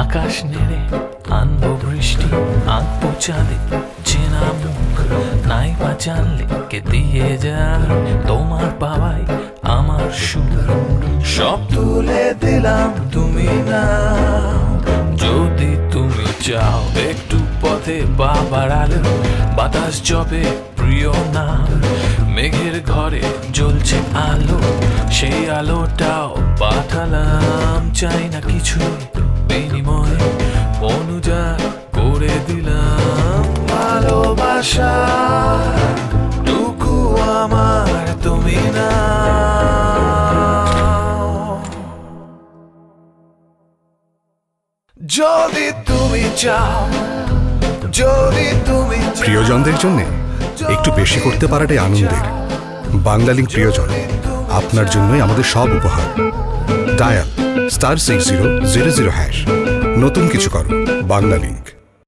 আকাশ নেড়ে আনবো বৃষ্টি, আঁকবো চাঁদে চেনা মুখ, নাই বা জানলে কে দিয়ে যায় তোমার পাওয়াই আমার সুখ। সব তুলে দিলাম তুমি না, যদি তুমি চাও একটু পথে পা বাড়ালো, বাতাস জবে প্রিয় না, মেঘের ঘরে জ্বলছে আলো, সেই আলোটাও পাঠালাম। চাই না কিছু বিনিময়, অনুযায়ী করে দিলাম ভালোবাসা টুকু আমার তুমি না। যদি তুমি চাও, যদি তুমি চাও, প্রিয়জনদের জন্য একটু বেশি করতে পারাটাই আনন্দের। বাংলালিংক প্রিয়জন, আপনার জন্যই আমাদের সব উপহার। ডায়াল *6000#। নতুন কিছু করো, বাংলালিংক।